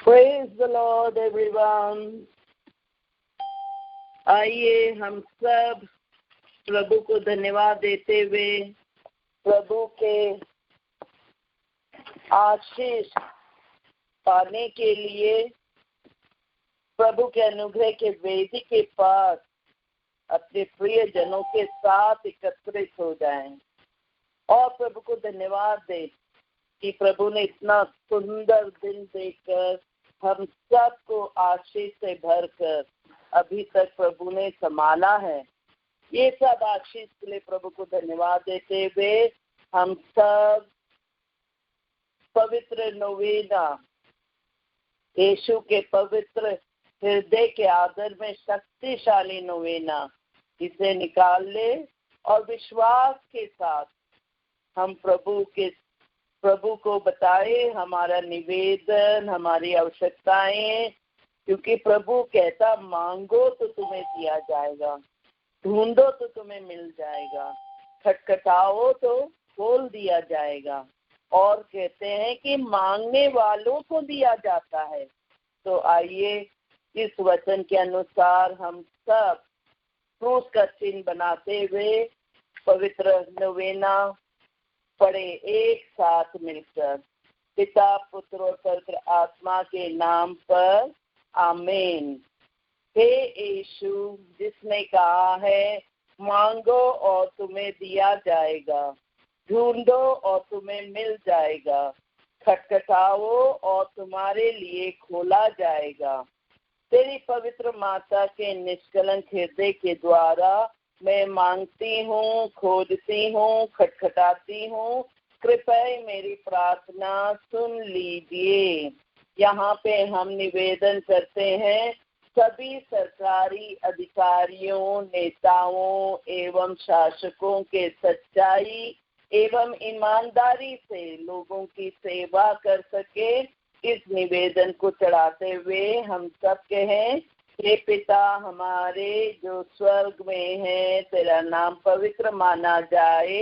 Praise the Lord everyone. आइए हम सब प्रभु को धन्यवाद देते हुए प्रभु के आशीष पाने के लिए प्रभु के अनुग्रह के वेदी के पास अपने प्रिय जनों के साथ एकत्रित हो जाएं और प्रभु को धन्यवाद दें कि प्रभु ने इतना सुंदर दिन देकर हम सबको आशीष से भरकर अभी तक प्रभु ने संभाला है। ये सब आशीष के लिए प्रभु को धन्यवाद देते हुए हम सब पवित्र नोवेना, यीशु के पवित्र हृदय के आदर में शक्तिशाली नोवेना, इसे निकाल ले और विश्वास के साथ हम प्रभु को बताए हमारा निवेदन, हमारी आवश्यकताएं, क्योंकि प्रभु कहता मांगो तो तुम्हें दिया जाएगा, ढूंढो तो तुम्हें मिल जाएगा, खटखटाओ तो खोल दिया जाएगा, और कहते हैं कि मांगने वालों को दिया जाता है। तो आइए इस वचन के अनुसार हम सब क्रूस का चिन्ह बनाते हुए पवित्र नोवेना पढ़े एक साथ मिलकर। पिता, पुत्र और पवित्र आत्मा के नाम पर आमीन। हे यीशु, जिसने कहा है मांगो और तुम्हें दिया जाएगा, ढूंढो और तुम्हें मिल जाएगा, खटखटाओ और तुम्हारे लिए खोला जाएगा। तेरी पवित्र माता के निष्कलंक हृदय के द्वारा मैं मांगती हूँ, खोजती हूँ, खटखटाती हूँ, कृपया मेरी प्रार्थना सुन लीजिए। यहाँ पे हम निवेदन करते हैं सभी सरकारी अधिकारियों, नेताओं एवं शासकों के सच्चाई एवं ईमानदारी से लोगों की सेवा कर सके। इस निवेदन को चढ़ाते हुए हम सब कहें, हे पिता हमारे जो स्वर्ग में है, तेरा नाम पवित्र माना जाए,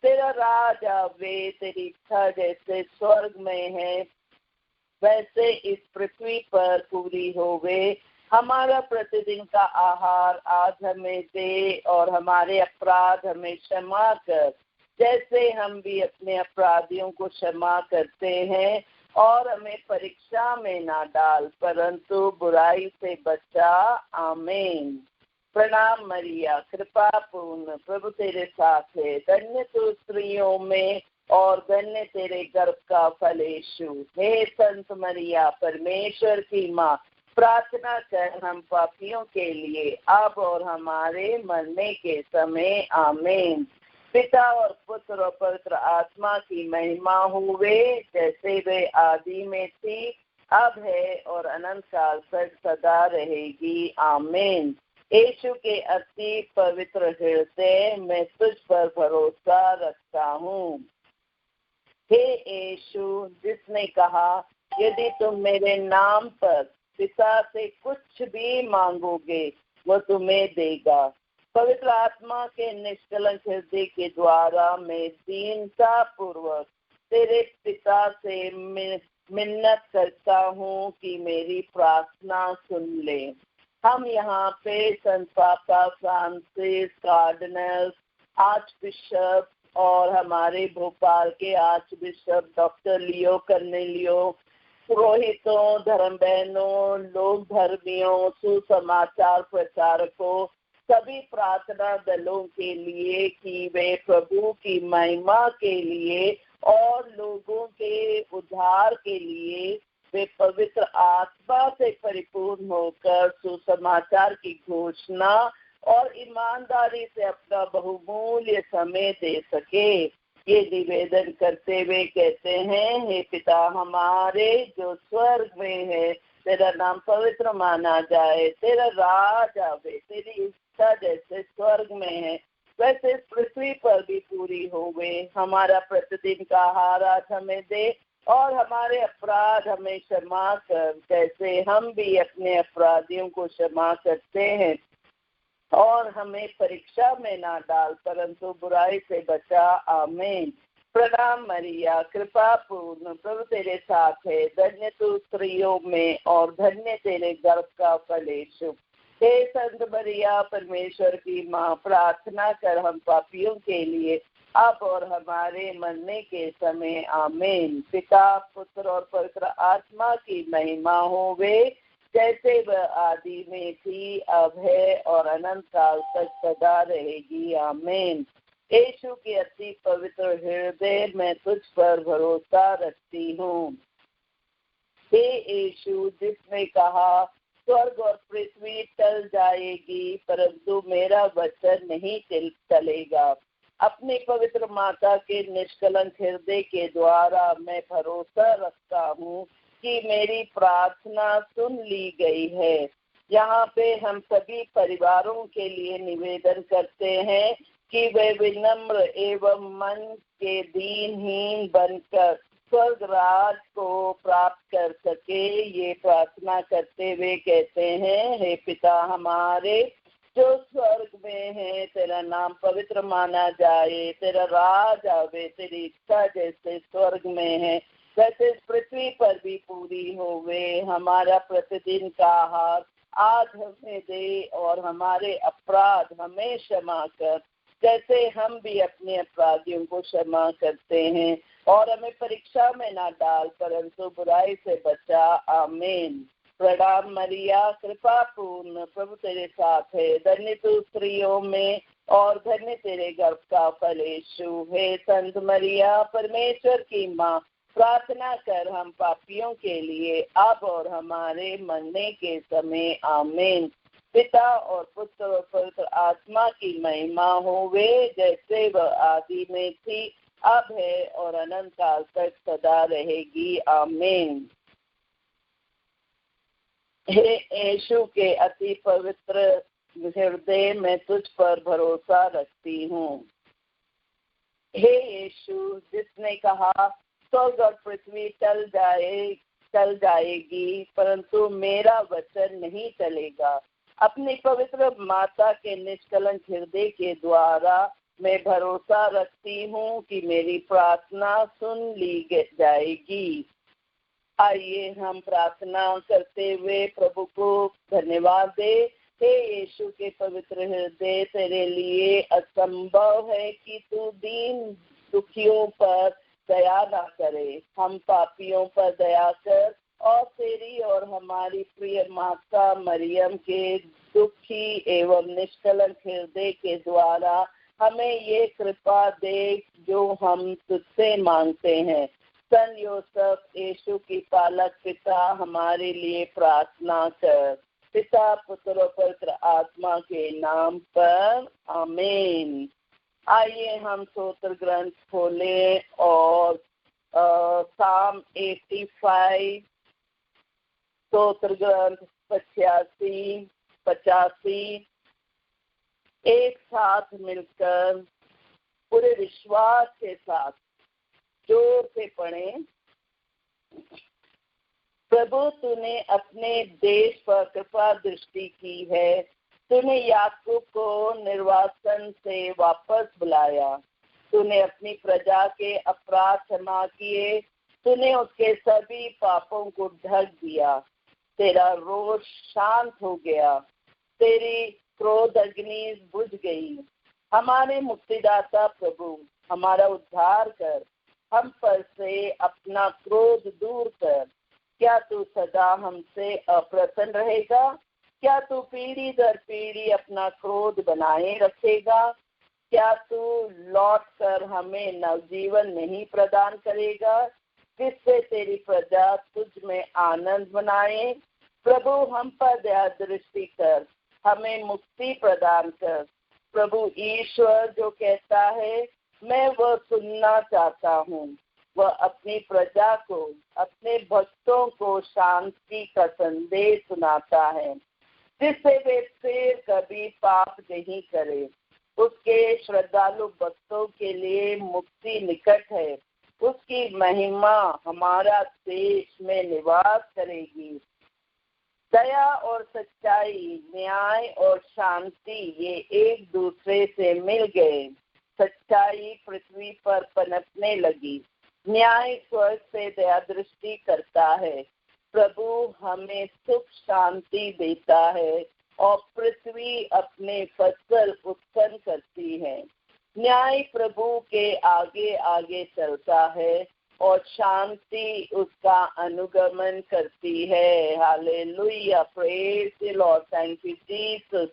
तेरा राज आवे, तेरी इच्छा जैसे स्वर्ग में है वैसे इस पृथ्वी पर पूरी होवे। हमारा प्रतिदिन का आहार आज हमें दे और हमारे अपराध हमें क्षमा कर, जैसे हम भी अपने अपराधियों को क्षमा करते हैं, और हमें परीक्षा में ना डाल परंतु बुराई से बचा। आमीन। प्रणाम मरिया, कृपा पूर्ण, प्रभु तेरे साथ है, धन्य तू स्त्रियों में और धन्य तेरे गर्भ का फल यीशु। हे संत मरिया, परमेश्वर की माँ, प्रार्थना कर हम पापियों के लिए अब और हमारे मरने के समय। आमीन। पिता और पुत्र और पवित्र आत्मा की महिमा हुए, जैसे वे आदि में थी, अब है और अनंत काल तक सदा रहेगी। आमीन। यीशु के अति पवित्र हृदय मैं तुझ पर भरोसा रखता हूँ। हे यीशु, जिसने कहा यदि तुम मेरे नाम पर पिता से कुछ भी मांगोगे वो तुम्हें देगा। पवित्र आत्मा के निष्कलंक हृदय के द्वारा मैं दीनता पूर्वक तेरे पिता से मिन्नत करता हूँ कि मेरी प्रार्थना सुन ले। हम यहाँ पे संत पापा फ्रांसिस, कार्डिनल, आर्च बिशप और हमारे भोपाल के आर्च बिशप डॉक्टर लियो कर्नेलियो, पुरोहितों, धर्म बहनों, लोक धर्मियों, सुसमाचार प्रचारकों, सभी प्रार्थना दलों के लिए कि वे प्रभु की महिमा के लिए और लोगों के उद्धार के लिए वे पवित्र आत्मा से परिपूर्ण होकर सुसमाचार की घोषणा और ईमानदारी से अपना बहुमूल्य समय दे सके। ये निवेदन करते हुए कहते हैं, हे पिता हमारे जो स्वर्ग में है, तेरा नाम पवित्र माना जाए, तेरा राज आवे, तेरी इच्छा जैसे स्वर्ग में है वैसे पृथ्वी पर भी पूरी होवे। हमारा प्रतिदिन का आहार आज हमें दे और हमारे अपराध हमें क्षमा कर, जैसे हम भी अपने अपराधियों को क्षमा करते हैं, और हमें परीक्षा में ना डाल परंतु बुराई से बचा। आमीन। प्रणाम मरिया, कृपा पूर्ण, प्रभु तेरे साथ है। धन्य तू स्त्रियों में और धन्य तेरे गर्भ का फल यीशु। हे संत मरिया, परमेश्वर की माँ, प्रार्थना कर हम पापियों के लिए अब और हमारे मरने के समय। आमीन। पिता, पुत्र और पवित्र आत्मा की महिमा होवे, जैसे वह आदि में थी, अब है और अनंत काल तक सदा रहेगी। आमीन। यीशु के अति पवित्र हृदय में तुझ पर भरोसा रखती हूँ। हे यीशु, जिसने कहा स्वर्ग और पृथ्वी टल जाएगी परंतु मेरा वचन नहीं टलेगा, अपनी पवित्र माता के निष्कलंक हृदय के द्वारा मैं भरोसा रखता हूँ कि मेरी प्रार्थना सुन ली गई है। यहाँ पे हम सभी परिवारों के लिए निवेदन करते हैं कि वे विनम्र एवं मन के दीनहीन बनकर स्वर्ग राज को प्राप्त कर सके। ये प्रार्थना करते हुए कहते हैं, हे पिता हमारे जो स्वर्ग में है, तेरा नाम पवित्र माना जाए, तेरा राज आवे, तेरी इच्छा जैसे स्वर्ग में है वैसे पृथ्वी पर भी पूरी होवे। हमारा प्रतिदिन का आहार आज हमें दे और हमारे अपराध हमें क्षमा कर, जैसे हम भी अपने अपराधियों को क्षमा करते हैं, और हमें परीक्षा में ना डाल परंतु बुराई से बचा। आमीन। प्रणाम मरिया, कृपा पूर्ण, प्रभु तेरे साथ है। धन्य तू स्त्रियों में और धन्य तेरे गर्भ का फल यीशु। हे संत मरिया, परमेश्वर की माँ, प्रार्थना कर हम पापियों के लिए अब और हमारे मरने के समय। आमीन। पिता और पुत्र और पवित्र आत्मा की महिमा होवे, जैसे वह आदि में थी, अब है और अनंत काल तक सदा रहेगी। आमीन। हे यीशु के अति पवित्र हृदय में तुझ पर भरोसा रखती हूँ। हे यीशु, जिसने कहा स्वर्ग और पृथ्वी टल जाएगी परंतु मेरा वचन नहीं टलेगा, अपनी पवित्र माता के निष्कलंक हृदय के द्वारा मैं भरोसा रखती हूँ कि मेरी प्रार्थना सुन ली जाएगी। आइए हम प्रार्थना करते हुए प्रभु को धन्यवाद दे। हे यीशु के पवित्र हृदय, तेरे लिए असंभव है कि तू दीन दुखियों पर दया ना करे। हम पापियों पर दया कर और तेरी और हमारी प्रिय माता मरियम के दुखी एवं निष्कलंक हृदय के द्वारा हमें ये कृपा दे जो हम तुझसे मांगते हैं। सन योसेफ, यीशु की पालक पिता, हमारे लिए प्रार्थना कर। पिता, पुत्र और पवित्र आत्मा के नाम पर। आमीन। आइए हम स्तोत्र ग्रंथ खोलें और साम 85, स्तोत्र ग्रंथ 85, 85 एक साथ मिलकर पूरे विश्वास के साथ जोर से पढ़ें। प्रभु, तूने अपने देश पर कृपा दृष्टि की है, तूने याकूब को निर्वासन से वापस बुलाया, तूने अपनी प्रजा के अपराध क्षमा किए, तूने उसके सभी पापों को ढक दिया। तेरा रोष शांत हो गया, तेरी क्रोध अग्नि बुझ गई। हमारे मुक्तिदाता प्रभु, हमारा उद्धार कर, हम पर से अपना क्रोध दूर कर। क्या तू सदा हमसे अप्रसन्न रहेगा? क्या तू पीढ़ी दर पीढ़ी अपना क्रोध बनाए रखेगा? क्या तू लौट कर हमें नवजीवन नहीं प्रदान करेगा, जिससे तेरी प्रजा तुझ में आनंद मनाए? प्रभु, हम पर दया दृष्टि कर, हमें मुक्ति प्रदान कर। प्रभु ईश्वर जो कहता है मैं वह सुनना चाहता हूँ, वह अपनी प्रजा को, अपने भक्तों को शांति का संदेश सुनाता है, जिससे वे फिर कभी पाप नहीं करे। उसके श्रद्धालु भक्तों के लिए मुक्ति निकट है। उसकी महिमा हमारा देश में निवास करेगी। दया और सच्चाई, न्याय और शांति ये एक दूसरे से मिल गए। अच्छाई पृथ्वी पर पनपने लगी। न्याय स्वर्ग से दया दृष्टि करता है। प्रभु हमें सुख शांति देता है और पृथ्वी अपने फसल उत्पन्न करती है। न्याय प्रभु के आगे आगे चलता है और शांति उसका अनुगमन करती है। Hallelujah, praise the Lord, thank you Jesus,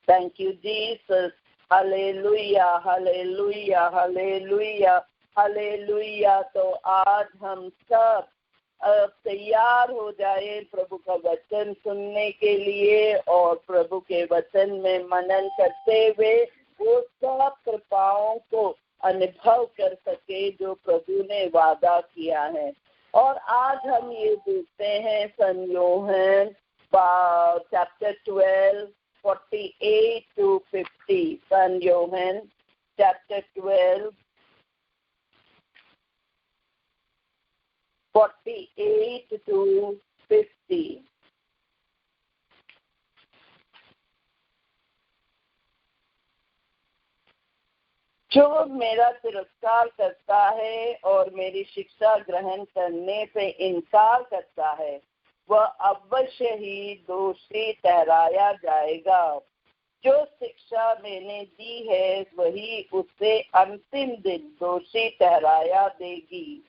thank you Jesus, hallelujah hallelujah hallelujah hallelujah. तो आज हम सब तैयार हो जाए प्रभु का वचन सुनने के लिए और प्रभु के वचन में मनन करते हुए वो सब कृपाओं को अनुभव कर सके जो प्रभु ने वादा किया है। और आज हम ये देखते हैं सन यूहन्ना चैप्टर 12 48 to 50। सन यूहन्ना चैप्टर 12 48 to 50। जो मेरा तिरस्कार करता है और मेरी शिक्षा ग्रहण करने से इनकार करता है वह अवश्य ही दोषी ठहराया जाएगा। जो शिक्षा मैंने दी है वही उसे अंतिम दिन दोषी ठहराया देगी।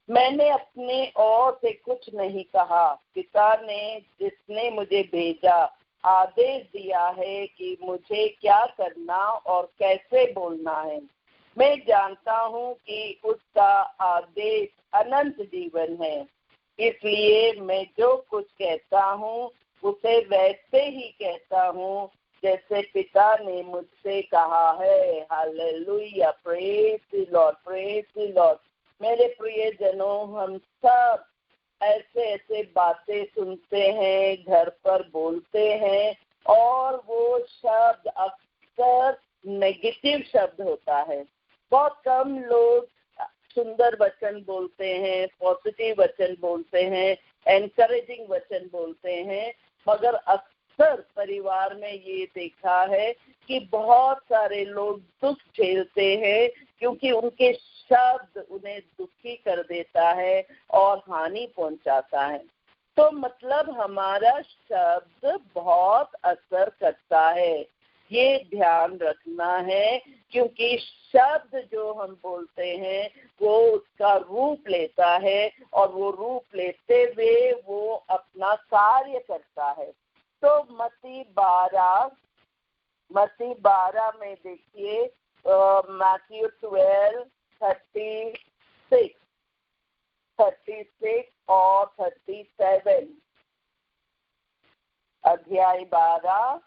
मैंने अपने ओर से कुछ नहीं कहा, पिता ने जिसने मुझे भेजा आदेश दिया है कि मुझे क्या करना और कैसे बोलना है। मैं जानता हूँ कि उसका आदेश अनंत जीवन है, इसलिए मैं जो कुछ कहता हूँ उसे वैसे ही कहता हूँ जैसे पिता ने मुझसे कहा है। Hallelujah, praise the Lord, praise the Lord. मेरे प्रिय जनों, हम सब ऐसे ऐसे बातें सुनते हैं, घर पर बोलते हैं और वो शब्द अक्सर नेगेटिव शब्द होता है। बहुत कम लोग सुंदर वचन बोलते हैं, पॉजिटिव वचन बोलते हैं, एनकरेजिंग वचन बोलते हैं। मगर अक्सर परिवार में ये देखा है कि बहुत सारे लोग दुख झेलते हैं क्योंकि उनके शब्द उन्हें दुखी कर देता है और हानि पहुंचाता है। तो मतलब हमारा शब्द बहुत असर करता है, ये ध्यान रखना है, क्योंकि शब्द जो हम बोलते हैं वो उसका रूप लेता है और वो रूप लेते हुए वो अपना कार्य करता है। तो मत्ती 12 में देखिए, मैथ्यू 12:36 और 37, अध्याय 12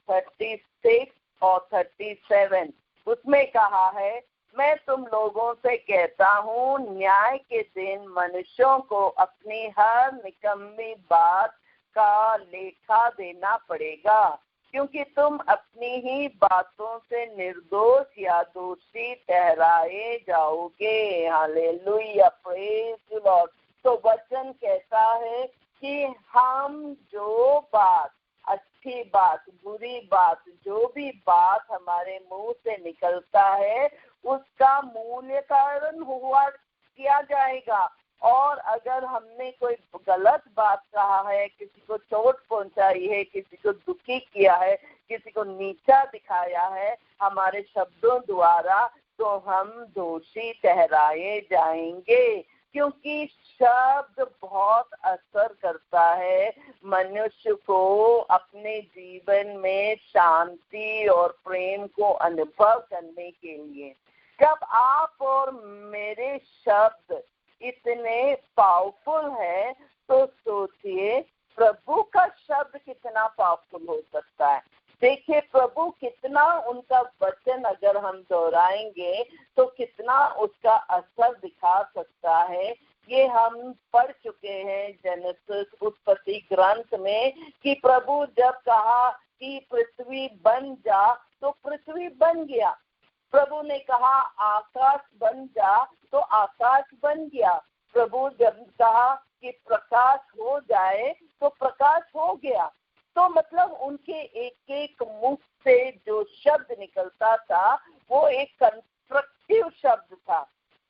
36 और 37 उसमें कहा है, मैं तुम लोगों से कहता हूँ न्याय के दिन मनुष्यों को अपनी हर निकम्मी बात का लेखा देना पड़ेगा, क्योंकि तुम अपनी ही बातों से निर्दोष या दोषी ठहराए जाओगे। Hallelujah, praise the Lord. तो वचन कहता है कि हम जो बात, अच्छी बात, बुरी बात, जो भी बात हमारे मुंह से निकलता है उसका मूल्यांकन हुआ किया जाएगा। और अगर हमने कोई गलत बात कहा है, किसी को चोट पहुंचाई है, किसी को दुखी किया है, किसी को नीचा दिखाया है हमारे शब्दों द्वारा, तो हम दोषी ठहराए जाएंगे, क्योंकि शब्द बहुत असर करता है मनुष्य को अपने जीवन में शांति और प्रेम को अनुभव करने के लिए। जब आप और मेरे शब्द इतने पावरफुल है तो सोचिए प्रभु का शब्द कितना पावरफुल हो सकता है। देखिए प्रभु कितना, उनका वचन अगर हम दोहराएंगे तो कितना उसका असर दिखा सकता है। ये हम पढ़ चुके हैं जेनेसिस उत्पत्ति ग्रंथ में कि प्रभु जब कहा कि पृथ्वी बन जा तो पृथ्वी बन गया। प्रभु ने कहा आकाश बन जा तो आकाश बन गया। प्रभु जब कहा कि प्रकाश हो जाए तो प्रकाश हो गया। तो मतलब उनके एक एक मुख से जो शब्द निकलता था वो एक कंस्ट्रक्टिव शब्द था,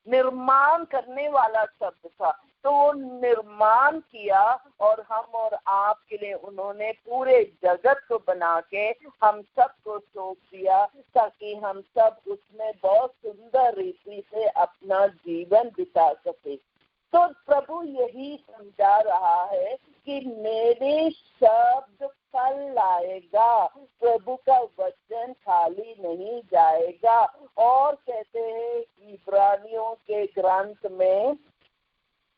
निर्माण करने वाला शब्द था। तो वो निर्माण किया और हम और आपके लिए उन्होंने पूरे जगत को बना के हम सबको सौंप दिया, ताकि हम सब उसमें बहुत सुंदर रीति से अपना जीवन बिता सके। तो प्रभु यही समझा रहा है कि मेरे शब्द फल लाएगा, प्रभु का वचन खाली नहीं जाएगा। और कहते हैं इब्रानियों के ग्रंथ में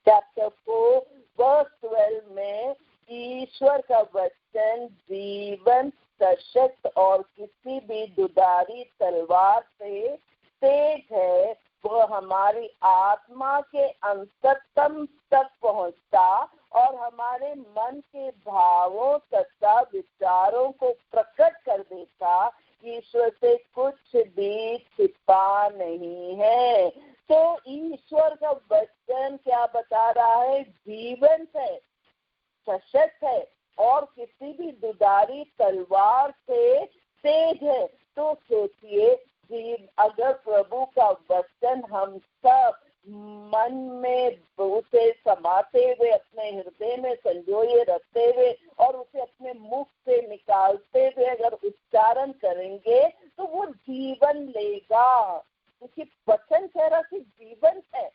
चैप्टर 4 वर्स 12 में, ईश्वर का वचन जीवन सशक्त और किसी भी दुधारी तलवार से तेज है, वो हमारी आत्मा के अंततम तक पहुंचता और हमारे मन के भावों तथा विचारों को प्रकट कर देता। ईश्वर से कुछ भी छिपा नहीं है। तो ईश्वर का वचन क्या बता रहा है? जीवन है, सशक्त है और किसी भी दुधारी तलवार से तेज है। तो सोचिए, अगर प्रभु का वचन हम सब मन में उसे समाते हुए, अपने हृदय में संजोए रखते हुए और उसे अपने मुख से निकालते हुए अगर उच्चारण करेंगे तो वो जीवन लेगा। क्योंकि वचन कह रहा कि जीवन है,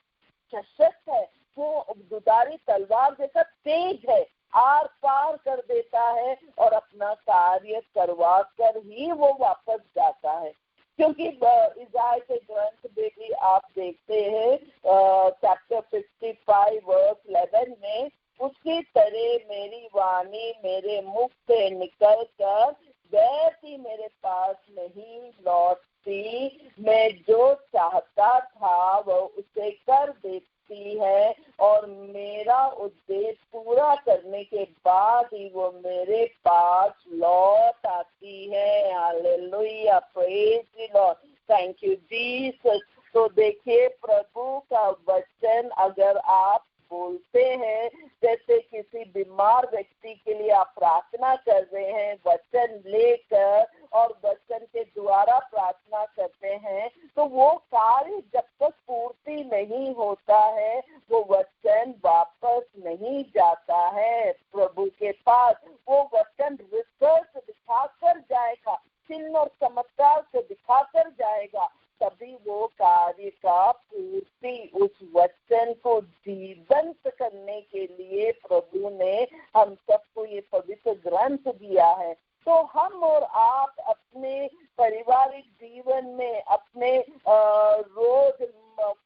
सशक्त है, वो दुधारी तलवार जैसा तेज है, आर पार कर देता है और अपना कार्य करवा कर ही वो वापस जाता है। क्योंकि इज़ाया के ग्रंथ में भी आप देखते हैं चैप्टर 55 वर्स 11 में, उसकी तरह मेरी वाणी मेरे मुख से निकल कर वैसी मेरे पास नहीं लौटती, मैं जो चाहता था वो उसे कर देती है और मेरा उद्देश्य पूरा करने के बाद ही वो मेरे पास लौट आती है। Hallelujah, praise the Lord, thank you Jesus. तो देखिए, प्रभु का वचन अगर आप बोलते हैं, जैसे किसी बीमार व्यक्ति के लिए आप प्रार्थना कर रहे हैं वचन लेकर और वचन के द्वारा प्रार्थना करते हैं, तो वो कार्य जब तक पूर्ति नहीं होता है वो वचन वापस नहीं जाता है प्रभु के पास। वो वचन रिजल्ट दिखाकर जाएगा, चिन्ह और चमत्कार से दिखाकर जाएगा, तभी वो कार्य का पूर्ति, उस वचन को जीवंत करने के लिए प्रभु ने हम सबको ये पवित्र ग्रंथ दिया है। तो हम और आप अपने पारिवारिक जीवन में, अपने रोज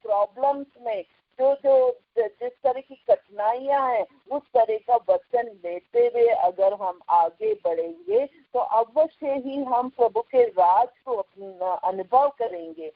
प्रॉब्लम्स में जिस तरह की कठिनाइयां हैं, उस तरह का वचन लेते हुए अगर हम आगे बढ़ेंगे तो अवश्य ही हम प्रभु के राज को अपना अनुभव करेंगे।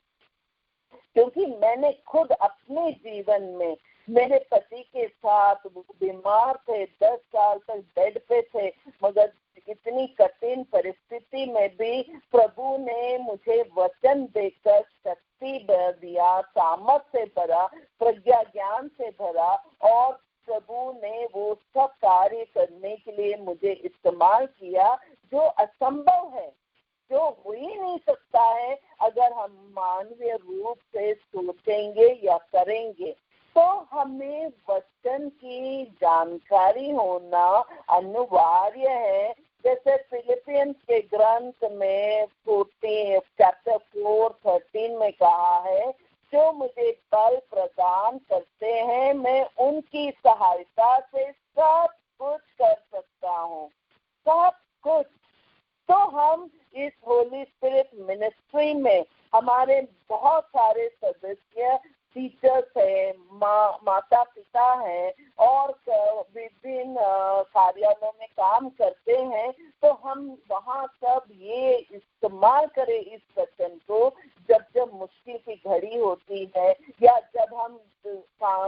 क्योंकि मैंने खुद अपने जीवन में, मेरे पति के साथ बीमार थे, 10 साल तक बेड पे थे, मगर इतनी कठिन परिस्थिति में भी प्रभु ने मुझे वचन देकर शक्ति दिया, सामर्थ से भरा, प्रज्ञा ज्ञान से भरा और प्रभु ने वो सब कार्य करने के लिए मुझे इस्तेमाल किया जो असंभव है, जो हो ही नहीं सकता है अगर हम मानवीय रूप से सोचेंगे या करेंगे। तो हमें वचन की जानकारी होना अनिवार्य है। जैसे फिलिपियंस के ग्रंथ में चैप्टर 4:13 में कहा है, जो मुझे बल प्रदान करते हैं मैं उनकी सहायता से सब कुछ कर सकता हूँ, सब कुछ। तो हम इस होली स्पिरिट मिनिस्ट्री में हमारे बहुत सारे सदस्य टीचर्स हैं, माता पिता हैं और विभिन्न कार्यालयों में काम करते हैं। तो हम वहाँ सब ये इस्तेमाल करें इस वचन को, जब जब मुश्किल की घड़ी होती है या जब हम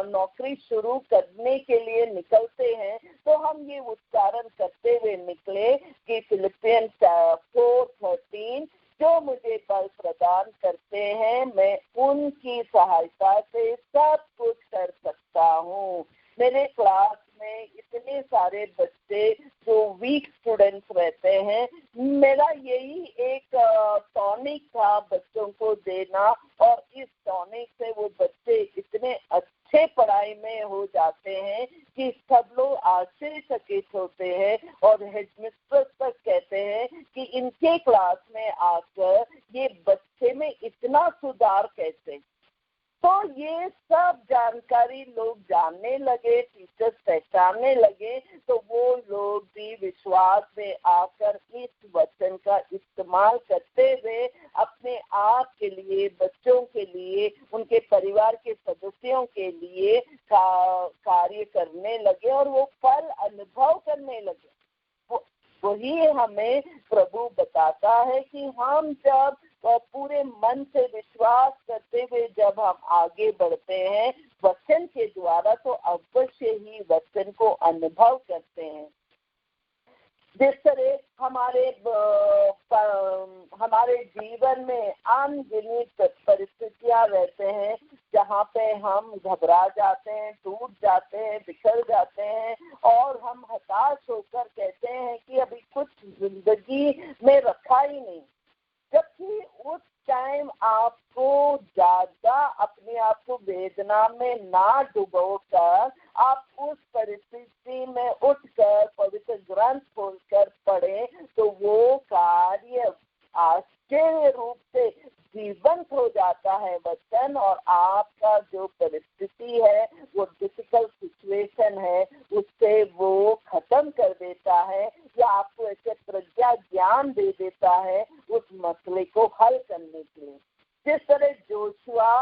नौकरी शुरू करने के लिए निकलते हैं, तो हम ये उच्चारण करते हुए निकले कि फिलिपियंस 4:13, जो मुझे बल प्रदान करते हैं मैं उनकी सहायता से सब कुछ कर सकता हूँ। मेरे क्लास में इतने सारे बच्चे जो वीक स्टूडेंट्स रहते हैं, मेरा यही एक टॉनिक था बच्चों को देना, और इस टॉनिक से वो बच्चे इतने अच्छे पढ़ाई में हो जाते हैं कि सब लोग आश्चर्यचकित होते हैं और हेडमिस्ट्रेस तक कहते हैं कि इनके क्लास में आकर ये बच्चे में इतना सुधार कैसे। तो ये सब जानकारी लोग जानने लगे, टीचर्स पहचानने लगे, तो वो लोग भी विश्वास में आकर इस वचन का इस्तेमाल करते हुए अपने आप के लिए, बच्चों के लिए, उनके परिवार के सदस्यों के लिए कार्य करने लगे और वो फल अनुभव करने लगे। वही हमें प्रभु बताता है कि हम जब पूरे मन से विश्वास करते हुए जब हम आगे बढ़ते हैं वचन के द्वारा, तो अवश्य ही वचन को अनुभव करते हैं। जिस तरह हमारे जीवन में अनगिनत परिस्थितियां रहते हैं जहाँ पे हम घबरा जाते हैं, टूट जाते हैं, बिखर जाते हैं और हम हताश होकर कहते हैं कि अभी कुछ जिंदगी में रखा ही नहीं, जबकि उस टाइम आपको ज्यादा अपने आप को वेदना में ना डुबोकर आप उस परिस्थिति में उठकर पवित्र ग्रंथ खोलकर पढ़े तो वो कार्य आश्चर्य रूप से जीवंत हो जाता है वचन, और आपका जो परिस्थिति है, वो डिफिकल्ट सिचुएशन है, उससे वो खत्म कर देता है या आपको ऐसे प्रज्ञा ज्ञान दे देता है उस मसले को हल करने के लिए। जिस तरह जोशुआ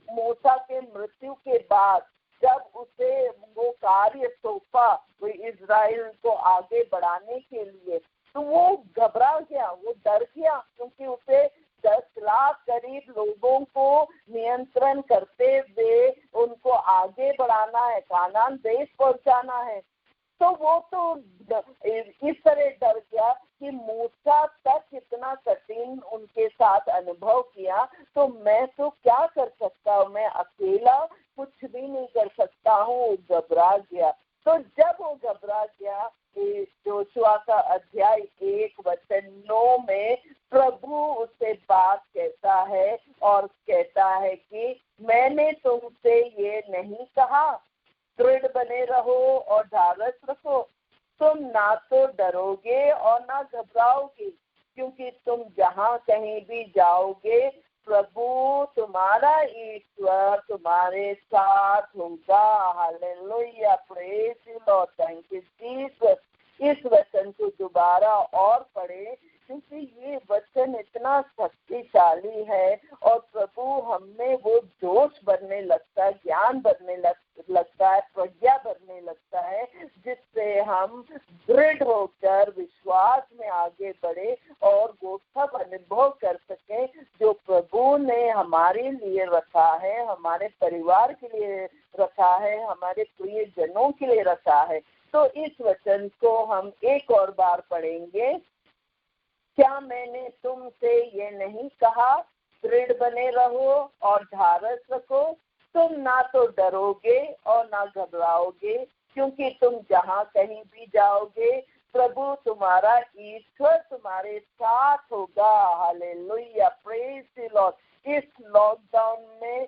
मूसा के मृत्यु के बाद जब उसे वो कार्य सौंपा वो इजराइल को आगे बढ़ाने के लिए, तो वो घबरा गया, वो डर गया, क्योंकि उसे 10 लाख करीब लोगों को नियंत्रण करते हुए उनको आगे बढ़ाना है, कानान देश पहुंचाना है। तो वो तो इस तरह डर गया कि मूसा तक इतना कठिन उनके साथ अनुभव किया, तो मैं तो क्या कर सकता हूँ, मैं अकेला कुछ भी नहीं कर सकता हूँ, घबरा गया। तो जब वो घबरा गया, जोशुआ का अध्याय 1:9 में प्रभु उससे बात कहता है और कहता है कि मैंने तुमसे ये नहीं कहा दृढ़ बने रहो और ढाढ़स रखो, तुम ना तो डरोगे और ना घबराओगे, क्योंकि तुम जहाँ कहीं भी जाओगे प्रभु तुम्हारा ईश्वर तुम्हारे साथ होगा। Hallelujah, praise the Lord, thank you Jesus. इस वचन को दोबारा और पढ़े, क्योंकि ये वचन इतना शक्तिशाली है और प्रभु हमें वो जोश भरने लगता है, ज्ञान भरने लगता है, प्रज्ञा भरने लगता है, जिससे हम दृढ़ होकर विश्वास में आगे बढ़े और वो सब अनुभव कर सके जो प्रभु ने हमारे लिए रखा है, हमारे परिवार के लिए रखा है, हमारे प्रिय जनों के लिए रखा है। तो इस वचन को हम एक और बार पढ़ेंगे। क्या मैंने तुमसे ये नहीं कहा दृढ़ बने रहो और ढाढ़स रखो, तुम ना तो डरोगे और ना घबराओगे, क्योंकि तुम जहाँ कहीं भी जाओगे प्रभु तुम्हारा ईश्वर तुम्हारे साथ होगा। Hallelujah, praise the Lord. इस लॉकडाउन में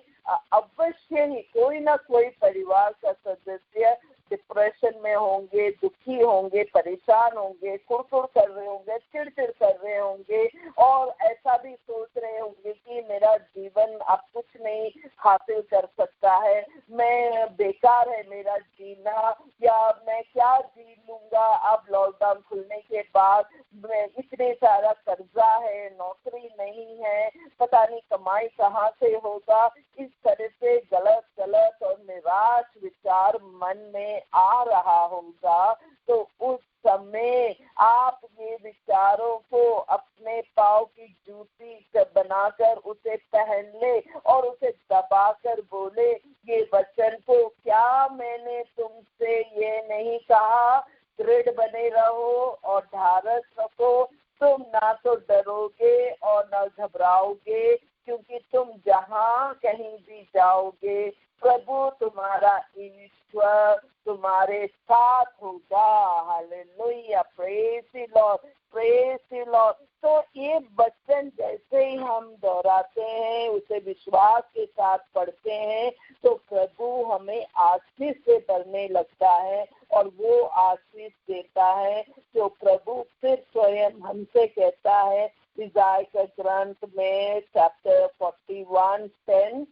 अवश्य ही कोई ना कोई परिवार का सदस्य डिप्रेशन में होंगे, दुखी होंगे, परेशान होंगे, कुड़कुड़ कर रहे होंगे, चिड़चिड़ कर रहे होंगे और ऐसा भी सोच रहे होंगे कि मेरा जीवन अब कुछ नहीं हासिल कर सकता है, मैं बेकार है मेरा जीना, या मैं क्या जी लूंगा अब लॉकडाउन खुलने के बाद, मैं इतने सारा कर्जा है, नौकरी नहीं है, पता नहीं कमाई कहाँ से होगा। इस तरह से गलत और निराश विचार मन में आ रहा होगा, तो उस समय आप ये विचारों को अपने पाँव की जूती बनाकर उसे पहन ले और उसे दबाकर बोले ये वचन को, क्या मैंने तुमसे ये नहीं कहा दृढ़ बने रहो और ढाढ़स रखो, तुम ना तो डरोगे और ना घबराओगे, क्योंकि तुम जहाँ कहीं भी जाओगे प्रभु तुम्हारा ईश्वर तुम्हारे साथ होगा। Hallelujah, praise the Lord, praise the Lord. तो ये वचन जैसे ही हम दोहराते हैं, उसे विश्वास के साथ पढ़ते हैं, तो प्रभु हमें आशीष से भरने लगता है और वो आशीष देता है जो प्रभु फिर स्वयं हमसे कहता है। इज़ाया के ग्रंथ में चैप्टर 41:10,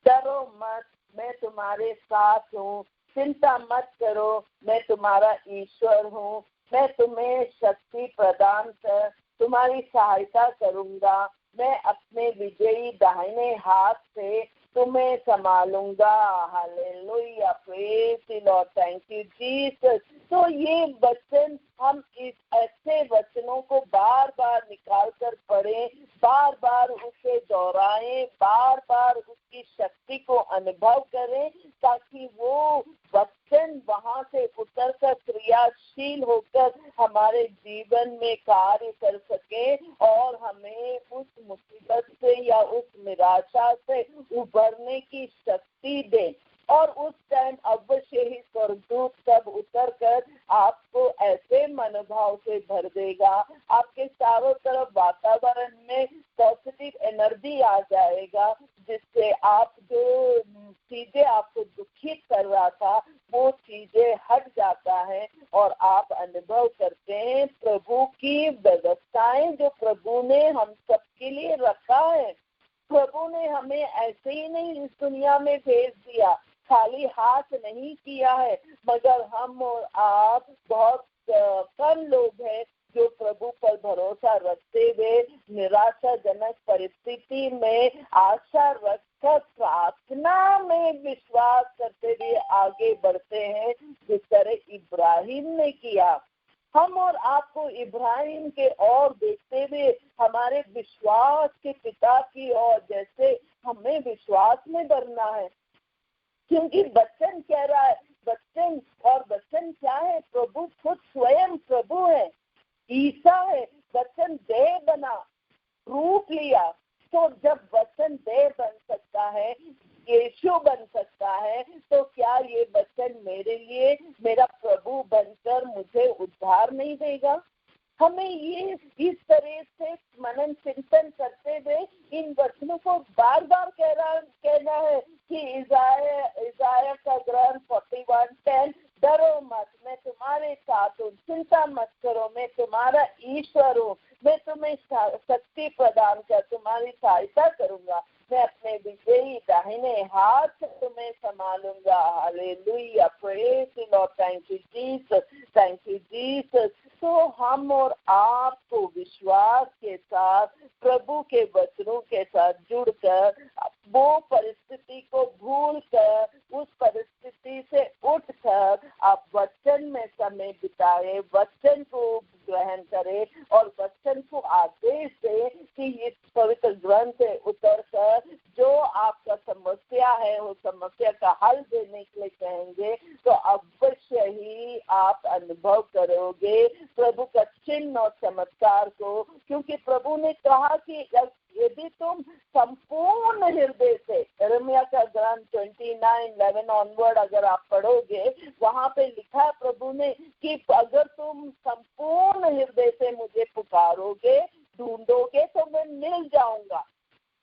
डरो मत, मैं तुम्हारे साथ हूँ, चिंता मत करो, मैं तुम्हारा ईश्वर हूँ, मैं तुम्हें शक्ति प्रदान कर तुम्हारी सहायता करूँगा, मैं अपने विजयी दाहिने हाथ से तुम्हें संभालूंगा। Hallelujah, praise the Lord, thank you Jesus. तो ये वचन हम इस ऐसे वचनों को बार बार निकाल कर पढ़ें, बार बार उसे दोहराएं, बार बार उसकी शक्ति को अनुभव करें, ताकि वो वचन वहां से उतर कर क्रियाशील होकर हमारे जीवन में कार्य कर सके और हमें उस मुसीबत से या उस निराशा से उभरने की शक्ति दे। और उस टाइम अवश्य ही स्वर्गदूत सब उतर कर आपको ऐसे मनोभाव से भर देगा, आपके चारों तरफ वातावरण में पॉजिटिव एनर्जी आ जाएगा, जिससे आप जो चीजें आपको दुखित कर रहा था वो चीजें हट जाता है और आप अनुभव करते हैं प्रभु की व्यवस्थाएं जो प्रभु ने हम सबके लिए रखा है। प्रभु ने हमें ऐसे ही नहीं इस दुनिया में भेज दिया, खाली हाथ नहीं किया है, मगर हम और आप बहुत कम लोग हैं जो प्रभु पर भरोसा रखते हुए निराशाजनक परिस्थिति में आशा रखकर प्रार्थना में विश्वास करते हुए आगे बढ़ते हैं, जिस तरह इब्राहिम ने किया। हम और आपको इब्राहिम के ओर देखते हुए हमारे विश्वास के पिता की ओर जैसे हमें विश्वास में बढ़ना है, क्योंकि वचन कह रहा है, वचन और वचन क्या है? प्रभु खुद स्वयं प्रभु है, ईसा है, वचन देह बना, रूप लिया। तो जब वचन देह बन सकता है, यीशु बन सकता है, तो क्या ये वचन मेरे लिए मेरा प्रभु बनकर मुझे उद्धार नहीं देगा? हमें ये इस तरह से मनन चिंतन करते हुए इन वचनों को बार बार कहना है कि इज़ाया का ग्रंथ 41:10, डरो मत, मैं तुम्हारे साथ हूँ, चिंता मत करो, मैं तुम्हारा ईश्वर हूँ, मैं तुम्हें शक्ति प्रदान कर तुम्हारी सहायता करूंगा, मैं अपने विजयी दाहिने हाथ से तुम्हें संभालूंगा। Hallelujah, praise the Lord, thank you Jesus, thank you Jesus. तो हम और आपको विश्वास के साथ प्रभु के वचनों के साथ जुड़कर वो परिस्थिति को भूलकर उस परिस्थिति से उठकर आप वचन में समय बिताए, वचन को ग्रहण करें और वचन को आदेश दे कि इस पवित्र ग्रंथ से उतर कर जो आपका समस्या है वो समस्या का हल देने के लिए कहेंगे, तो अवश्य ही आप अनुभव करोगे प्रभु का चिन्ह और चमत्कार को। क्योंकि प्रभु ने कहा कि यदि तुम संपूर्ण हृदय से, यिर्मयाह का ग्रंथ 29:11 ऑनवर्ड अगर आप पढ़ोगे, वहां पे लिखा है प्रभु ने कि अगर तुम संपूर्ण हृदय से मुझे पुकारोगे, ढूंढोगे, तो मैं मिल जाऊंगा।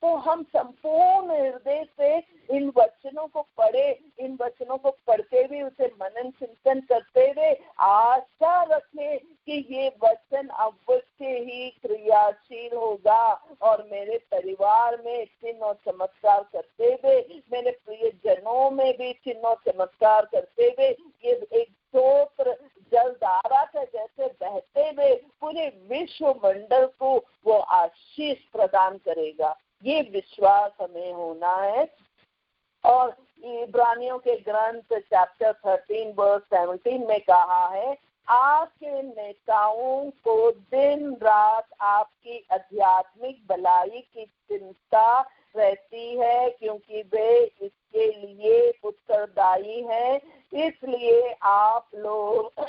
तो हम संपूर्ण हृदय से इन वचनों को पढ़े, इन वचनों को पढ़ते हुए उसे मनन चिंतन करते हुए आशा रखें कि ये वचन अवश्य ही क्रियाशील होगा और मेरे परिवार में चिन्ह और चमत्कार करते हुए, मेरे प्रिय जनों में भी चिन्ह और चमत्कार करते हुए ये एक स्तोत्र जलधारा के जैसे बहते हुए पूरे विश्व मंडल को वो आशीष प्रदान करेगा। ये विश्वास हमें होना है। और इब्रानियों के ग्रंथ चैप्टर 13:17 में कहा है, आपके नेताओं को दिन रात आपकी आध्यात्मिक भलाई की चिंता रहती है, क्योंकि वे इसके लिए उत्तरदायी हैं। इसलिए आप लोग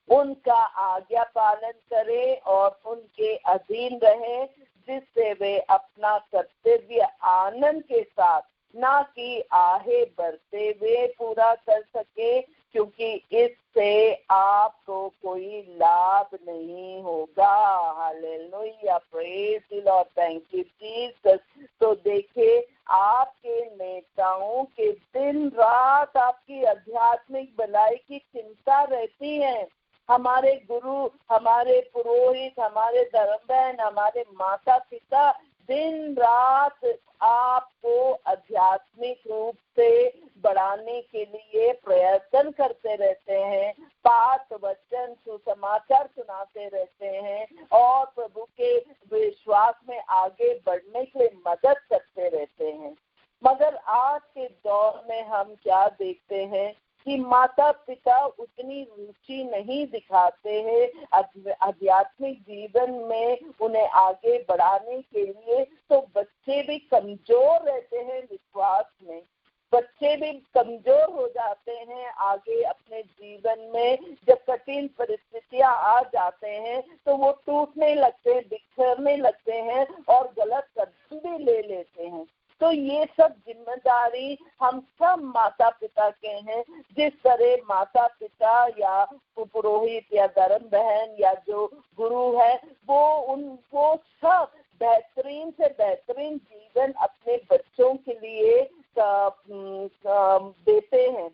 उनका आज्ञा पालन करें और उनके अधीन रहें, जिससे वे अपना कर्तव्य आनंद के साथ ना कि आहे भरते हुए पूरा कर सके, क्योंकि इससे आपको कोई लाभ नहीं होगा। Hallelujah, praise the Lord, thank you Jesus. तो देखिए, आपके नेताओं के दिन रात आपकी आध्यात्मिक भलाई की चिंता रहती है। हमारे गुरु, हमारे पुरोहित, हमारे धर्म बहन, हमारे माता पिता दिन रात आपको आध्यात्मिक रूप से बढ़ाने के लिए प्रयत्न करते रहते हैं, पाठ वचन सुसमाचार सुनाते रहते हैं और प्रभु के विश्वास में आगे बढ़ने के लिए मदद करते रहते हैं। मगर आज के दौर में हम क्या देखते हैं कि माता पिता उतनी रुचि नहीं दिखाते हैं आध्यात्मिक जीवन में उन्हें आगे बढ़ाने के लिए, तो बच्चे भी कमजोर रहते हैं विश्वास में। बच्चे भी कमजोर हो जाते हैं आगे अपने जीवन में। जब कठिन परिस्थितियां आ जाते हैं तो वो टूटने लगते हैं, बिखरने लगते हैं और गलत कदम भी ले लेते हैं। तो ये सब जिम्मेदारी हम सब माता पिता के हैं। जिस तरह माता पिता या पुरोहित या धर्म बहन या जो गुरु है वो सब बेहतरीन से बेहतरीन जीवन अपने बच्चों के लिए देते हैं।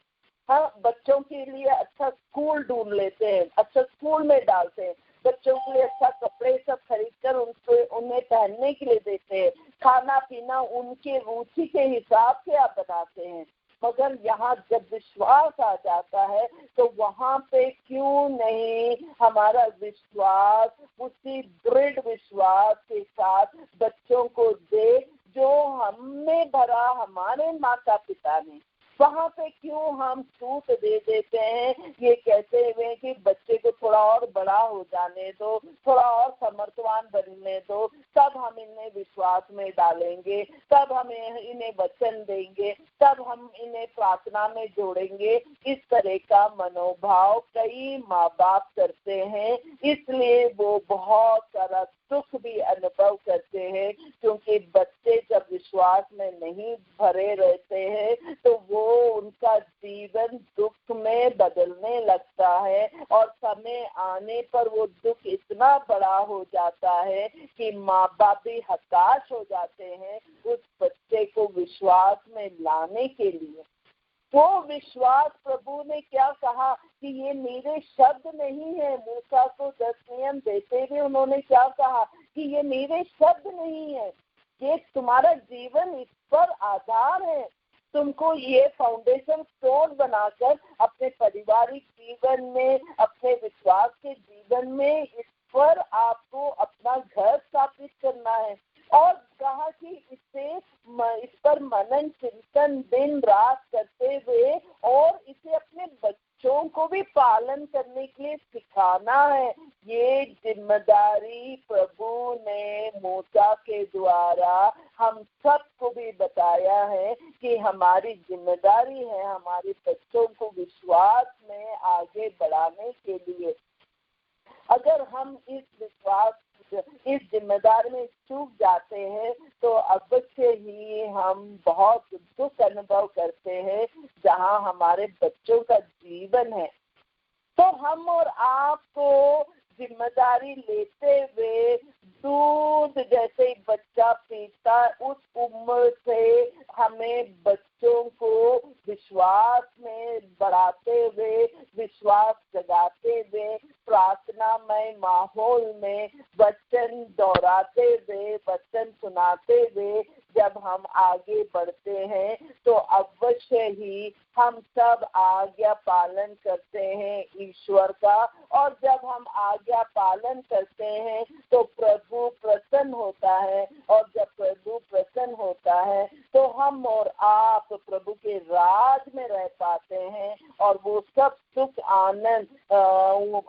हाँ, बच्चों के लिए अच्छा स्कूल ढूंढ लेते हैं, अच्छा स्कूल में डालते हैं, बच्चों के लिए अच्छा कपड़े सब खरीद कर उन्हें पहनने के लिए देते हैं, खाना पीना उनके रुचि के हिसाब से आप बनाते हैं। मगर यहाँ जब विश्वास आ जाता है तो वहाँ पे क्यों नहीं हमारा विश्वास उसी दृढ़ विश्वास के साथ बच्चों को दे जो हमें भरा हमारे माता पिता ने। वहाँ पे क्यों हम छूट दे देते हैं, ये कहते हुए कि बच्चे को थोड़ा और बड़ा हो जाने दो, थोड़ा और समर्थवान बनने दो, तब हम इन्हें विश्वास में डालेंगे, तब हम इन्हें वचन देंगे, तब हम इन्हें प्रार्थना में जोड़ेंगे। इस तरह का मनोभाव कई माँ बाप करते हैं, इसलिए वो बहुत सारा दुख भी अनुभव करते हैं, क्योंकि बच्चे जब विश्वास में नहीं भरे रहते हैं तो वो उनका जीवन दुख में बदलने लगता है और समय आने पर वो दुख इतना बड़ा हो जाता है कि माँ बाप भी हताश हो जाते हैं उस बच्चे को विश्वास में लाने के लिए। वो विश्वास प्रभु ने क्या कहा कि ये मेरे शब्द नहीं है। मूसा को 10 नियम देते हुए उन्होंने क्या कहा कि ये मेरे शब्द नहीं है, ये तुम्हारा जीवन इस पर आधार है। तुमको ये फाउंडेशन स्टोन बनाकर अपने पारिवारिक जीवन में, अपने विश्वास के जीवन में इस पर आपको अपना घर स्थापित करना है। और कहा कि इस पर मनन चिंतन दिन रात करते हुए और इसे अपने बच्चों को भी पालन करने के लिए सिखाना है। ये जिम्मेदारी प्रभु ने मूसा के द्वारा हम सबको भी बताया है कि हमारी जिम्मेदारी है हमारे बच्चों को विश्वास में आगे बढ़ाने के लिए। अगर हम इस जिम्मेदारी में चूक जाते हैं तो अवश्य ही हम बहुत दुख अनुभव करते हैं जहां हमारे बच्चों का जीवन है। तो हम और आपको जिम्मेदारी लेते हुए दूध जैसे बच्चा पीता उस उम्र से हमें बच्चों को विश्वास में बढ़ाते हुए, विश्वास जगाते हुए, प्रार्थनामय माहौल में वचन दोहराते हुए, वचन सुनाते हुए जब हम आगे बढ़ते हैं तो अवश्य ही हम सब आज्ञा पालन करते हैं ईश्वर का। और जब हम आज्ञा पालन करते हैं तो प्रभु प्रसन्न होता है, और जब प्रभु प्रसन्न होता है तो हम और आप प्रभु के राज में रह पाते हैं और वो सब सुख आनंद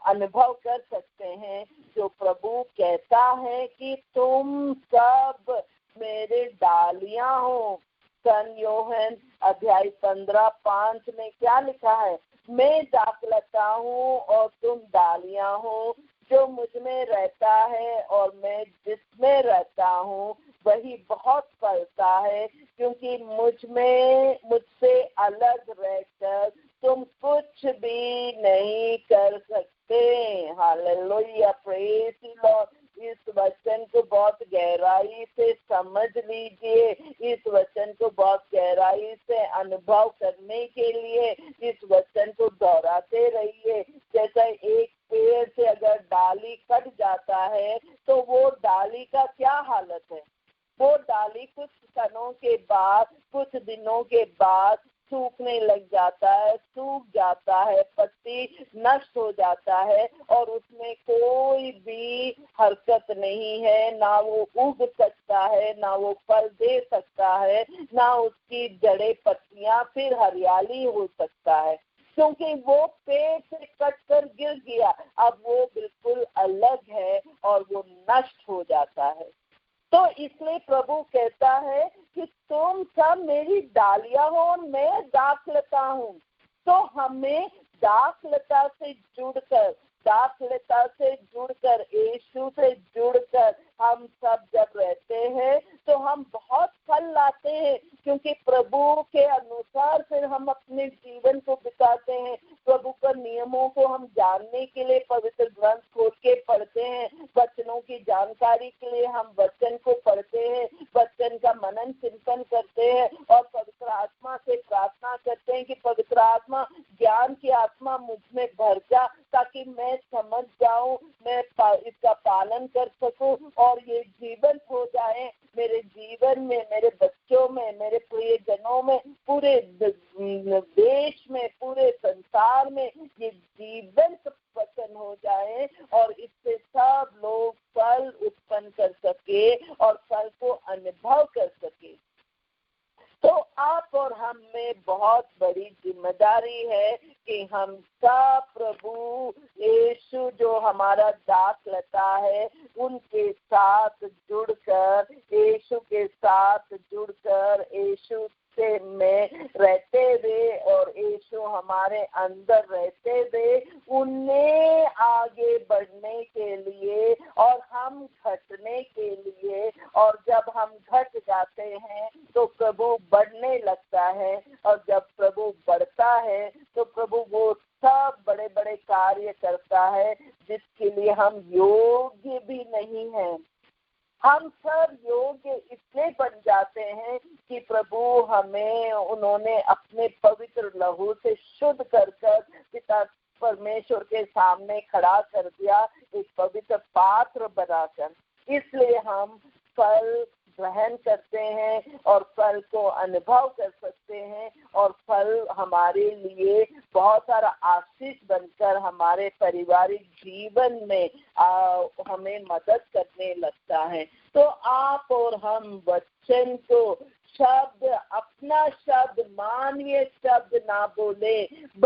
अनुभव कर सकते हैं जो प्रभु कहता है कि तुम सब मेरे डालियां हो। सन यूहन्ना अध्याय 15:5 में क्या लिखा है? मैं दाखलता हूँ और तुम डालियां हो, जो मुझ में रहता है और मैं जिसमें रहता हूँ वही बहुत फलता है, क्योंकि मुझसे अलग रहकर तुम कुछ भी नहीं कर सकते। Hallelujah, praise the Lord. इस वचन को बहुत गहराई से समझ लीजिए, इस वचन को बहुत गहराई से अनुभव करने के लिए इस वचन को दोहराते रहिए। जैसा एक पेड़ से अगर डाली कट जाता है तो वो डाली का क्या हालत है, वो डाली कुछ क्षणों के बाद, कुछ दिनों के बाद सूखने लग जाता है, सूख जाता है, पत्ती नष्ट हो जाता है और उसमें कोई भी हरकत नहीं है, ना वो उग सकता है, ना वो फल दे सकता है, ना उसकी जड़ें पत्तियां फिर हरियाली हो सकता है, क्योंकि वो पेड़ से कट कर गिर गया। अब वो बिल्कुल अलग है और वो नष्ट हो जाता है। तो इसलिए प्रभु कहता है कि तुम सब मेरी डालियां हो, मैं दाखलता हूँ। तो हमें दाखलता से जुड़कर, यीशु से जुड़कर हम सब जब रहते हैं तो हम बहुत फल लाते हैं, क्योंकि प्रभु के अनुसार फिर हम अपने जीवन को बिताते हैं। प्रभु के नियमों को हम जानने के लिए पवित्र ग्रंथ खोल के पढ़ते हैं, वचनों की जानकारी के लिए हम वचन को पढ़ते हैं, वचन का मनन चिंतन करते हैं और पवित्र आत्मा से प्रार्थना करते हैं कि पवित्र आत्मा, ज्ञान की आत्मा मुझ में भर जा, ताकि मैं समझ जाऊं, मैं इसका पालन कर सकूं और ये जीवन हो जाए मेरे जीवन में, मेरे बच्चों में, मेरे प्रियजनों में, पूरे देश में, पूरे संसार में ये जीवन वचन हो जाए और इससे सब लोग फल उत्पन्न कर सके और फल को अनुभव कर सके। तो आप और हम में बहुत बड़ी जिम्मेदारी है कि हम सब प्रभु यीशु जो हमारा दाखलता है उनके साथ जुड़कर, यीशु के साथ जुड़कर, यीशु से में रहते हुए और यीशु हमारे अंदर रहते हुए उन्हें आगे बढ़ने के लिए और हम घटने के लिए, और जब हम घट जाते हैं तो प्रभु बढ़ने लगता है, और जब प्रभु बढ़ता है तो प्रभु वो सब बड़े बड़े कार्य करता है जिसके लिए हम योग्य भी नहीं हैं। हम सब योग्य इसलिए बन जाते हैं कि प्रभु हमें, उन्होंने अपने पवित्र लहू से शुद्ध कर पिता परमेश्वर के सामने खड़ा कर दिया, एक पवित्र पात्र बनाकर। इसलिए हम फल ग्रहण करते हैं और फल को अनुभव कर सकते हैं और फल हमारे लिए बहुत सारा आशीष बनकर हमारे पारिवारिक जीवन में हमें मदद करने लगता है। तो आप और हम वचन को, शब्द, अपना शब्द, मानवीय शब्द ना बोले,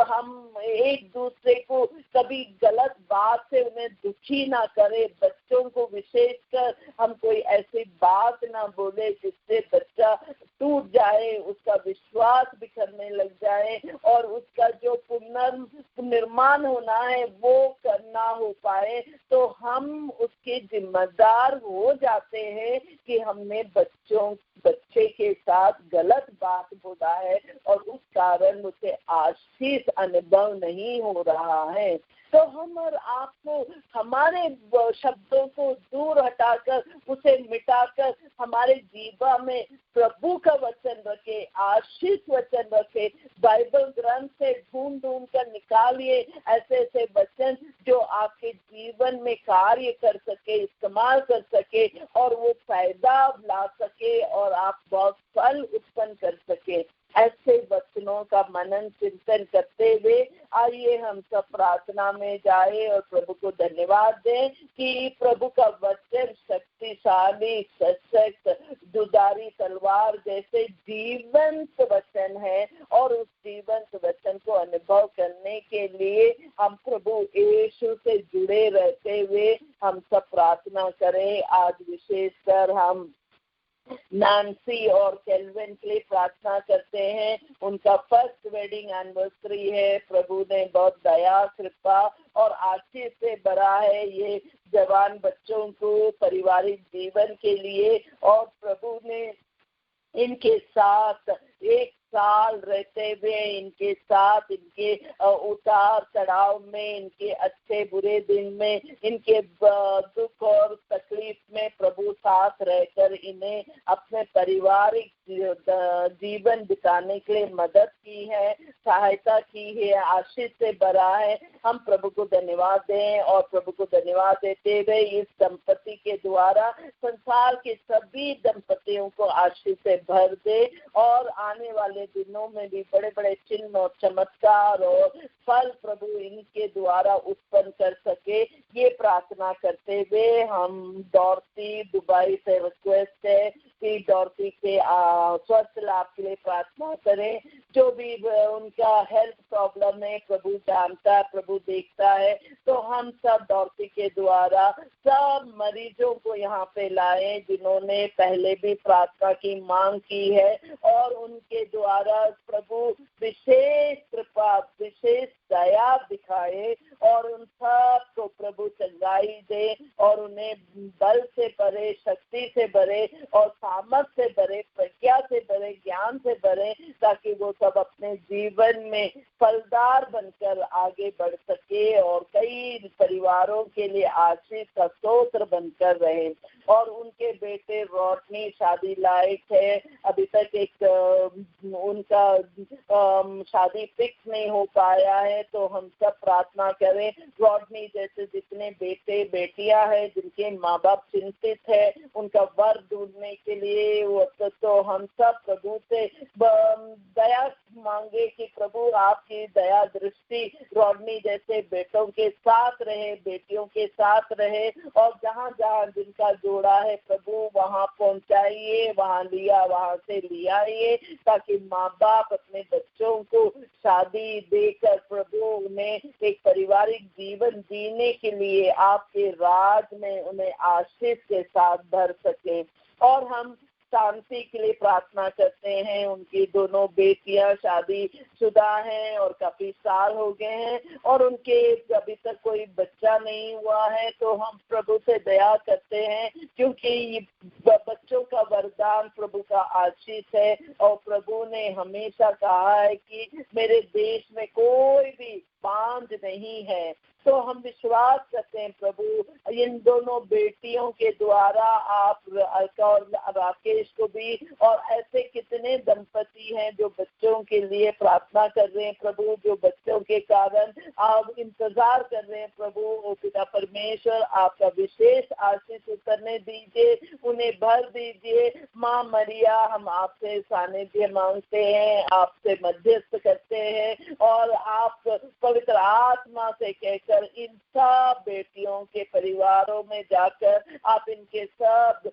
हम एक दूसरे को कभी गलत बात से उन्हें दुखी ना करे, बच्चों को विशेषकर हम कोई ऐसी बात ना बोले जिससे बच्चा टूट जाए, उसका विश्वास बिखरने लग जाए और उसका जो पुनर्निर्माण होना है वो करना हो पाए। तो हम उसके जिम्मेदार हो जाते हैं कि हमने बच्चे के साथ गलत बात बोला है और उस कारण उसे आशीष अनुभव नहीं हो रहा है। तो हम और आपको हमारे शब्दों को दूर हटाकर, उसे मिटाकर हमारे जीवन में प्रभु का वचन रखे, आशीष वचन रखे। बाइबल ग्रंथ से ढूंढ कर निकालिए ऐसे ऐसे वचन जो आपके जीवन में कार्य कर सके, इस्तेमाल कर सके और वो फायदा ला सके और आप बहुत फल उत्पन्न कर सके। ऐसे वचनों का मनन चिंतन करते हुए आइए हम सब प्रार्थना में जाए और प्रभु को धन्यवाद दें कि प्रभु का वचन शक्तिशाली, सशक्त, दुधारी तलवार जैसे जीवंत वचन है और उस जीवंत वचन को अनुभव करने के लिए हम प्रभु यीशु से जुड़े रहते हुए हम सब प्रार्थना करें। आज विशेषकर हम नैन्सी और केल्विन के लिए प्रार्थना करते हैं। उनका फर्स्ट वेडिंग एनिवर्सरी है। प्रभु ने बहुत दया, कृपा और आशीष से भरा है ये जवान बच्चों को पारिवारिक जीवन के लिए, और प्रभु ने इनके साथ 1 साल रहते हुए इनके साथ इनके उतार चढ़ाव में, इनके अच्छे बुरे दिन में, इनके दुख और तकलीफ में प्रभु साथ रहकर इन्हें अपने पारिवारिक जीवन बिताने के लिए मदद की है, सहायता की है, आशीष से भरा है। हम प्रभु को धन्यवाद दें और प्रभु को धन्यवाद देते हुए इस दंपति के द्वारा संसार के सभी दंपतियों को आशीष से भर दे, और आने वाले दिनों में भी बड़े बड़े चिन्ह और चमत्कार और फल प्रभु इनके द्वारा उत्पन्न कर सके, ये प्रार्थना करते हुए हम डॉर्सी दुबई से रिक्वेस्ट है कि डॉर्सी के स्वस्थ लाभ के लिए प्रार्थना करें। जो भी उनका हेल्थ प्रॉब्लम है प्रभु जानता है, प्रभु देखता है, तो हम सब डॉर्सी के द्वारा सब मरीजों को यहाँ पे लाए जिन्होंने पहले भी प्रार्थना की मांग की है, और उनके द्वारा प्रभु विशेष कृपा, विशेष दया दिखाए, और उन सब को प्रभु चंगाई दे, और उन्हें बल से भरे, शक्ति से भरे, और सामर्थ्य से भरे, प्रज्ञा से भरे, ज्ञान से भरे, ताकि वो सब अपने जीवन में फलदार बनकर आगे बढ़ सके और कई परिवारों के लिए आशीष का स्रोत बनकर रहे। और उनके बेटे रॉडनी शादी लायक है, अभी तक एक उनका शादी फिक्स नहीं हो पाया है, तो हम सब प्रार्थना करें रॉडनी जैसे जितने बेटे बेटियां हैं जिनके माँ बाप चिंतित है उनका वर ढूंढने के लिए, तो हम सब प्रभु से दया मांगे कि प्रभु आपकी दया दृष्टि रॉडनी जैसे बेटों के साथ रहे, बेटियों के साथ रहे, और जहाँ जहाँ जिनका जोड़ा है प्रभु वहाँ पहुँचाइए, वहाँ से लिया आइए, ताकि माँ बाप अपने बच्चों को शादी देकर प्रभु उन्हें एक पारिवारिक जीवन जीने के लिए आपके राज में उन्हें आशीष के साथ भर सके। और हम शांति के लिए प्रार्थना करते हैं, उनकी दोनों बेटियां शादी शुदा हैं और काफी साल हो गए हैं, और उनके अभी तक कोई बच्चा नहीं हुआ है, तो हम प्रभु से दया करते हैं, क्योंकि बच्चों का वरदान प्रभु का आशीष है, और प्रभु ने हमेशा कहा है कि मेरे देश में कोई भी बांझ नहीं है। तो हम विश्वास करते हैं प्रभु इन दोनों बेटियों के द्वारा आप और राकेश को भी, और ऐसे कितने दंपति हैं जो बच्चों के लिए प्रार्थना कर रहे हैं प्रभु, जो बच्चों के कारण आप इंतजार कर रहे हैं प्रभु। ओ पिता परमेश्वर आपका विशेष आशीष उतरने दीजिए, उन्हें भर दीजिए। माँ मरिया हम आपसे सानिध्य मांगते हैं, आपसे मध्यस्थ करते हैं, और आप पवित्र आत्मा से कहकर इन सब बेटियों के परिवारों में जाकर आप इनके सब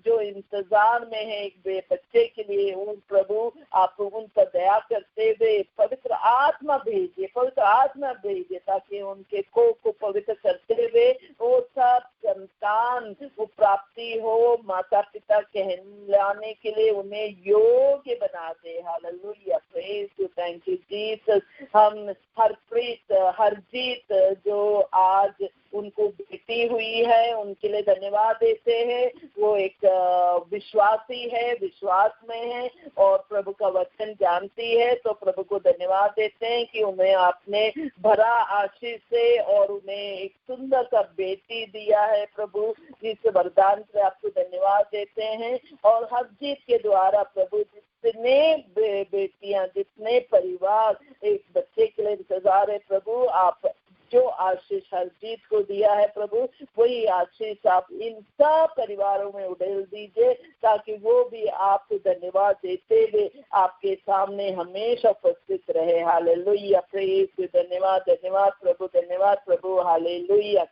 जो इंतजार में है एक बच्चे के लिए, उन प्रभु आप उन पर दया करते हुए पवित्र आत्मा भेजिए, पवित्र आत्मा भेजिए, ताकि उनके को पवित्र करते हुए वो सब संतान वो प्राप्ति हो, माता पिता कहलाने के लिए उन्हें योग्य बना दे। Hallelujah, praise you, thank you Jesus. हम हरजीत जो आज उनको बेटी हुई है उनके लिए धन्यवाद देते हैं। वो एक विश्वासी है, विश्वास में है और प्रभु का वचन जानती है, तो प्रभु को धन्यवाद देते हैं कि उन्हें आपने भरा आशीष से और उन्हें एक सुंदर सा बेटी दिया है प्रभु, जिस वरदान से आपको धन्यवाद देते हैं। और हरजीत के द्वारा प्रभु जितने बेटियां, जितने परिवार एक बच्चे के लिए इंतजार है प्रभु, आप जो आशीष हरजीत को दिया है प्रभु, वही आशीष आप इन सब परिवारों में उड़ेल दीजिए, ताकि वो भी आपको धन्यवाद देते हुए आपके सामने हमेशा उपस्थित रहे। हालेलुया, प्रेज, धन्यवाद धन्यवाद प्रभु, धन्यवाद प्रभु, हालेलुया।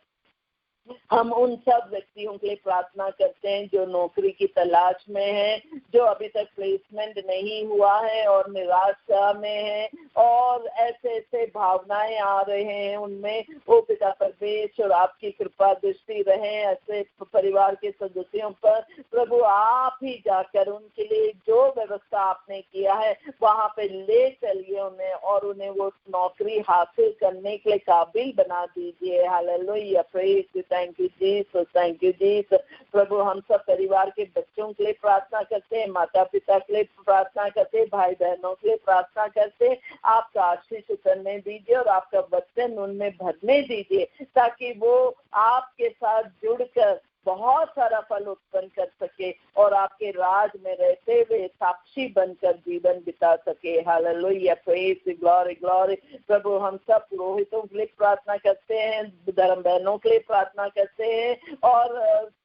हम उन सब व्यक्तियों के लिए प्रार्थना करते हैं जो नौकरी की तलाश में हैं, जो अभी तक प्लेसमेंट नहीं हुआ है और निराशा में है, और ऐसे ऐसे भावनाएं आ रहे हैं उनमें। वो पिता परमेश्वर आपकी कृपा दृष्टि रहे ऐसे परिवार के सदस्यों पर प्रभु, आप ही जाकर उनके लिए जो व्यवस्था आपने किया है वहाँ पे ले चलिए उन्हें, और उन्हें वो नौकरी हासिल करने के लिए काबिल बना दीजिए। Hallelujah, praise, thank you Jesus, thank you Jesus. प्रभु हम सब परिवार के बच्चों के लिए प्रार्थना करते हैं, माता पिता के लिए प्रार्थना करते हैं, भाई बहनों के लिए प्रार्थना करते हैं। आपका आशीष उतरने दीजिए और आपका वचन उनमें भरने दीजिए, ताकि वो आपके साथ जुड़कर बहुत सारा फल उत्पन्न कर सके और आपके राज में रहते हुए साक्षी बनकर जीवन बिता सके। Hallelujah, praise, glory glory. प्रभु हम सब पुरोहितों के लिए प्रार्थना करते हैं, धर्म बहनों के लिए प्रार्थना करते हैं और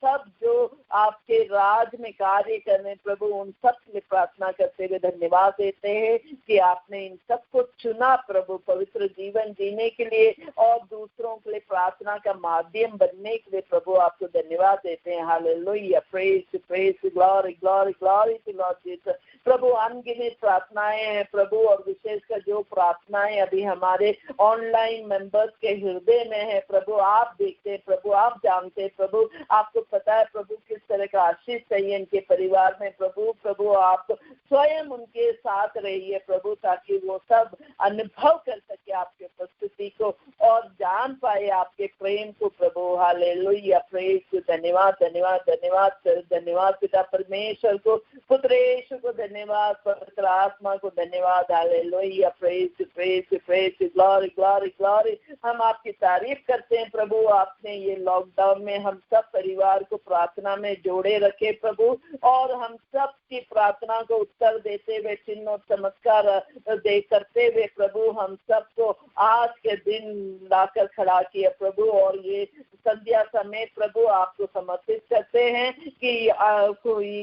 सब जो आपके राज में कार्य कर रहे हैं प्रभु, उन सब के लिए प्रार्थना करते हुए धन्यवाद देते हैं कि आपने इन सबको चुना प्रभु पवित्र जीवन जीने के लिए और दूसरों के लिए प्रार्थना का माध्यम बनने के लिए। प्रभु आपको धन्यवाद देते हैं। Hallelujah, praise praise, glory glory glory to Lord Jesus. प्रभु अनगिनत प्रार्थनाएं हैं प्रभु, और विशेषकर जो प्रार्थनाएं अभी हमारे ऑनलाइन मेंबर्स के हृदय में है प्रभु, आप देखते हैं प्रभु, आप जानते हैं प्रभु, आपको पता है प्रभु किस तरह का आशीष चाहिए इनके परिवार में प्रभु। प्रभु आप स्वयं उनके साथ रहिए प्रभु, ताकि वो सब अनुभव कर सके आपके उपस्थिति को और जान पाए आपके प्रेम को प्रभु। हालेलुया, प्रेज, धन्यवाद धन्यवाद धन्यवाद धन्यवाद पिता परमेश्वर को, पुत्र यीशु को धन्यवाद, पवित्र आत्मा को धन्यवाद। Hallelujah, praise praise praise, glory glory glory. हम आपकी तारीफ करते हैं प्रभु, आपने ये लॉकडाउन में हम सब परिवार को प्रार्थना में जोड़े रखे प्रभु, और हम सब की प्रार्थना को उत्तर देते हुए चिन्ह और चमत्कार दे करते हुए प्रभु हम सबको आज के दिन लाकर खड़ा किया प्रभु। और ये संध्या समेत प्रभु आपको समर्पित करते हैं कि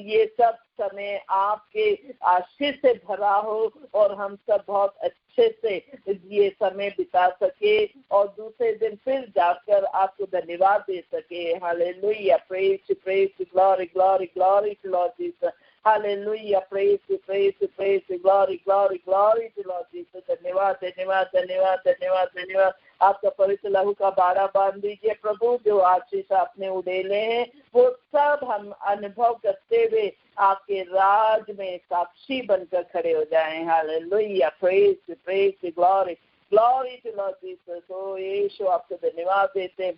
ये सब समय आपके आशीष से भरा हो और हम सब बहुत अच्छे से ये समय बिता सके और दूसरे दिन फिर जाकर आपको धन्यवाद दे सके। Hallelujah, praise praise, glory glory glory to Lord Jesus. Hallelujah, praise praise praise, glory glory glory to Lord Jesus. धन्यवाद धन्यवाद धन्यवाद धन्यवाद धन्यवाद। आपका पवित्र लहू का बाड़ा बांध दीजिए प्रभु, जो आशीष आपने उड़ेले हैं वो सब हम अनुभव करते हुए आपके राज में साक्षी बनकर खड़े हो जाएं। Hallelujah, praise praise, glory glory to Lord Jesus. ओ यीशु आपको धन्यवाद देते हैं,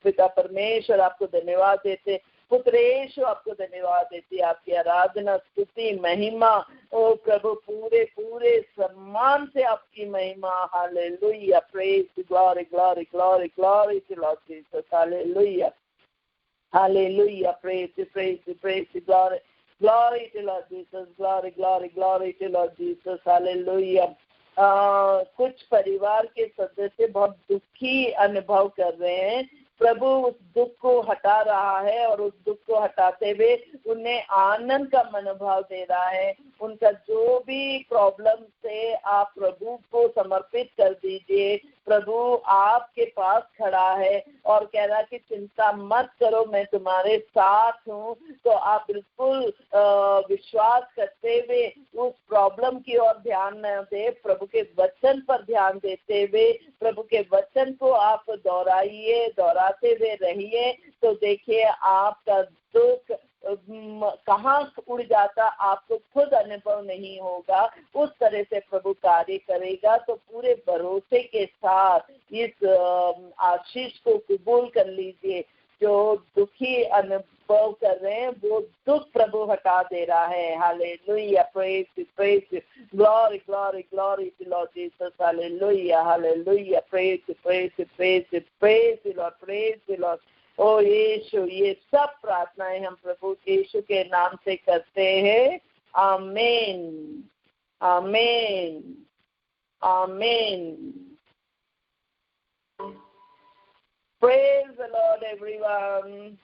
पिता परमेश्वर आपको धन्यवाद देते हैं, पुत्र यीशु आपको धन्यवाद देती, आपकी आराधना स्तुति महिमा ओ प्रभु पूरे पूरे सम्मान से आपकी महिमा। Hallelujah, praise, glory glory glory glory to Lord Jesus. Hallelujah hallelujah, praise praise praise, glory glory to Lord Jesus, glory glory glory to Lord Jesus. Hallelujah. कुछ परिवार के सदस्य बहुत दुखी अनुभव कर रहे हैं प्रभु, उस दुख को हटा रहा है और उस दुख को हटाते हुए उन्हें आनंद का मनोभाव दे रहा है। उनका जो भी प्रॉब्लम से आप प्रभु को समर्पित कर दीजिए। प्रभु आपके पास खड़ा है और कह रहा कि चिंता मत करो, मैं तुम्हारे साथ हूँ। तो आप बिल्कुल विश्वास करते हुए उस प्रॉब्लम की ओर ध्यान न दे, प्रभु के वचन पर ध्यान देते हुए प्रभु के वचन को आप दोहराइए, दोहराते हुए रहिए। तो देखिए आपका दुख कहाँ उड़ जाता आपको खुद अनुभव नहीं होगा, उस तरह से प्रभु कार्य करेगा। तो पूरे भरोसे के साथ इस आशीष को कबूल कर लीजिए। जो दुखी अनुभव कर रहे हैं वो दुख प्रभु हटा दे रहा है। Hallelujah, praise praise, glory glory glory to Lord Jesus. Hallelujah hallelujah, praise praise praise praise Lord, praise Lord. ओ यीशु, ये सब प्रार्थनाएं हम प्रभु यीशु के नाम से करते हैं। आमीन आमीन आमीन। Praise the Lord, everyone.